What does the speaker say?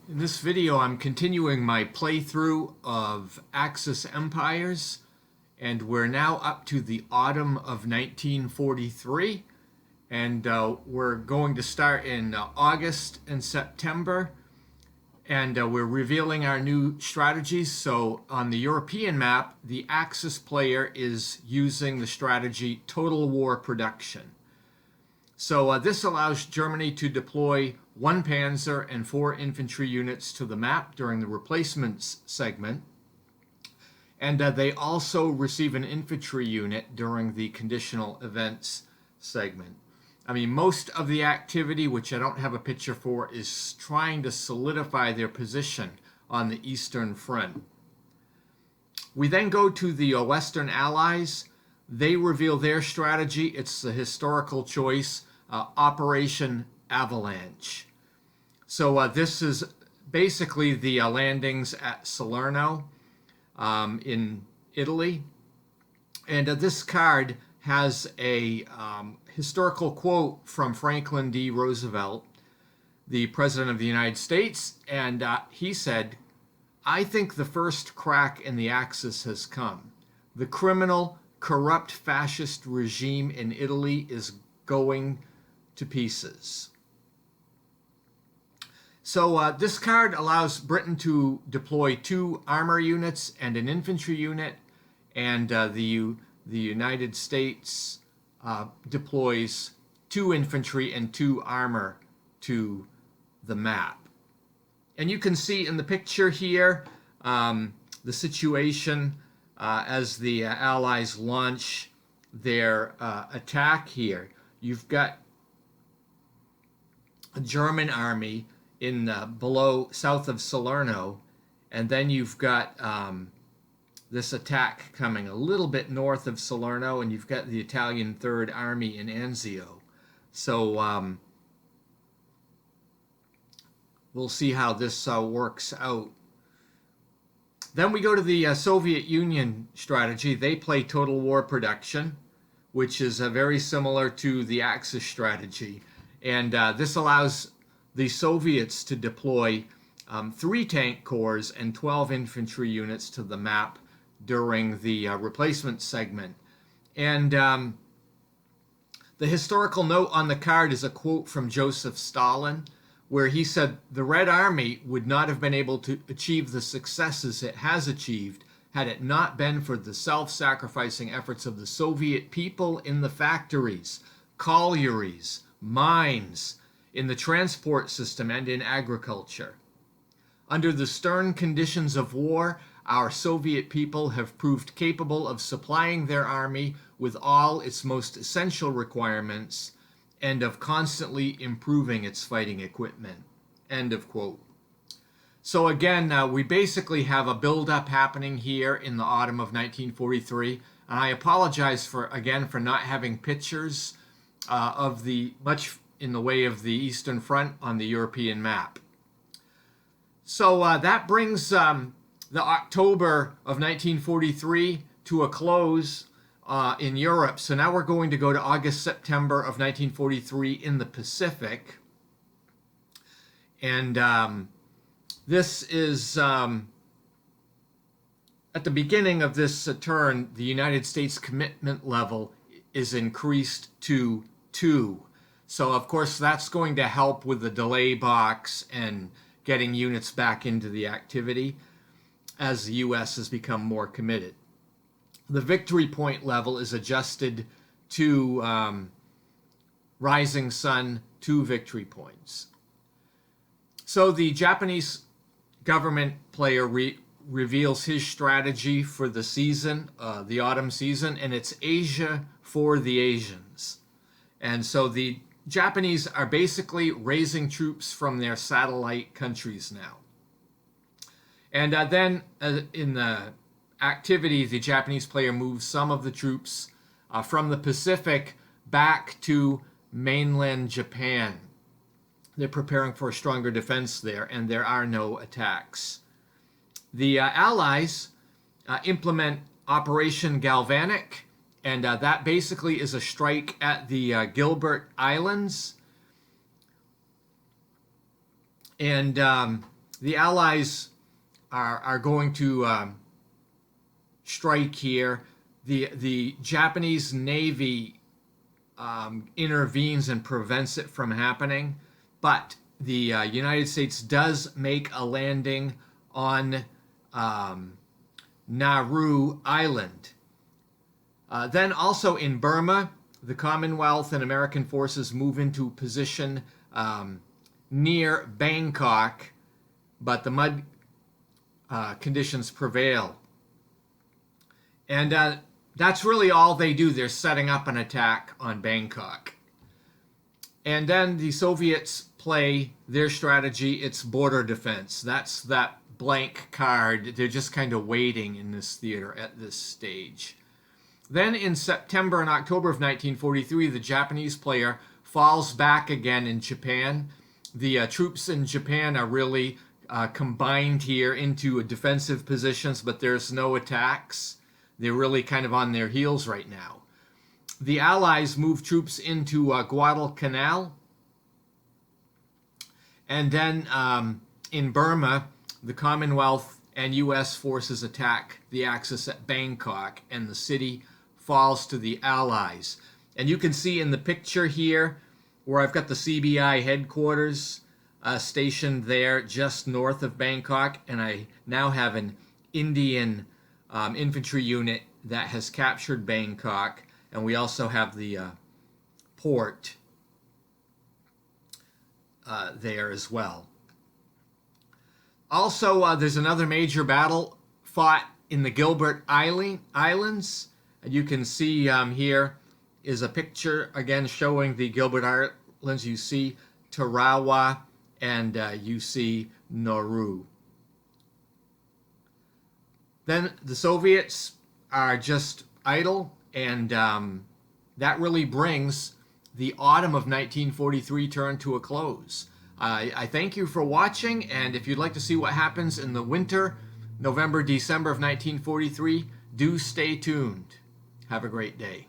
In this video, I'm continuing my playthrough of Axis Empires, and we're now up to the autumn of 1943, and we're going to start in August and September, and we're revealing our new strategies. So on the European map, the Axis player is using the strategy Total War Production. So this allows Germany to deploy 1 panzer and 4 infantry units to the map during the replacements segment. And they also receive an infantry unit during the conditional events segment. I mean, most of the activity, which I don't have a picture for, is trying to solidify their position on the Eastern Front. We then go to the Western Allies. They reveal their strategy. It's the historical choice, Operation Avalanche. So this is basically the landings at Salerno in Italy. And this card has a historical quote from Franklin D. Roosevelt, the President of the United States. And he said, "I think the first crack in the Axis has come. The criminal, corrupt fascist regime in Italy is going to pieces." So this card allows Britain to deploy 2 armor units and an infantry unit, and the United States deploys 2 infantry and 2 armor to the map. And you can see in the picture here the situation as the Allies launch their attack here. You've got a German army in below south of Salerno, and then you've got this attack coming a little bit north of Salerno, and you've got the Italian Third Army in Anzio. So we'll see how this works out. Then we go to the Soviet Union strategy. They play Total War Production, which is very similar to the Axis strategy. And this allows the Soviets to deploy 3 tank corps and 12 infantry units to the map during the replacement segment. And the historical note on the card is a quote from Joseph Stalin, where he said, "The Red Army would not have been able to achieve the successes it has achieved had it not been for the self-sacrificing efforts of the Soviet people in the factories, collieries, mines, in the transport system, and in agriculture. Under the stern conditions of war, our Soviet people have proved capable of supplying their army with all its most essential requirements and of constantly improving its fighting equipment." End of quote. So again, we basically have a build-up happening here in the autumn of 1943, and I apologize for not having pictures of the much in the way of the Eastern Front on the European map. So that brings the October of 1943 to a close in Europe. So now we're going to go to August, September of 1943 in the Pacific. And this is, at the beginning of this turn, the United States commitment level is increased to 2. So of course that's going to help with the delay box and getting units back into the activity as the U.S. has become more committed. The victory point level is adjusted to Rising Sun 2 victory points. So the Japanese government player reveals his strategy for the season, the autumn season, and it's Asia for the Asians. And so the Japanese are basically raising troops from their satellite countries now. And then in the activity, the Japanese player moves some of the troops from the Pacific back to mainland Japan. They're preparing for a stronger defense there, and there are no attacks. The Allies implement Operation Galvanic, and that basically is a strike at the Gilbert Islands. And the Allies are going to strike here. The Japanese Navy intervenes and prevents it from happening, but the United States does make a landing on Nauru Island. Then also in Burma, the Commonwealth and American forces move into position near Bangkok, but the mud conditions prevail. And that's really all they do. They're setting up an attack on Bangkok. And then the Soviets play their strategy. It's border defense. That's that blank card. They're just kind of waiting in this theater at this stage. Then in September and October of 1943, the Japanese player falls back again in Japan. The troops in Japan are really combined here into defensive positions, but there's no attacks. They're really kind of on their heels right now. The Allies move troops into Guadalcanal. And then in Burma, the Commonwealth and U.S. forces attack the Axis at Bangkok, and the city falls to the Allies. And you can see in the picture here where I've got the CBI headquarters stationed there just north of Bangkok, and I now have an Indian infantry unit that has captured Bangkok, and we also have the port there as well. Also, there's another major battle fought in the Gilbert Islands. And you can see here is a picture again showing the Gilbert Islands. You see Tarawa and you see Nauru. Then the Soviets are just idle, and that really brings the autumn of 1943 turn to a close. I thank you for watching, and if you'd like to see what happens in the winter, November, December of 1943, do stay tuned. Have a great day.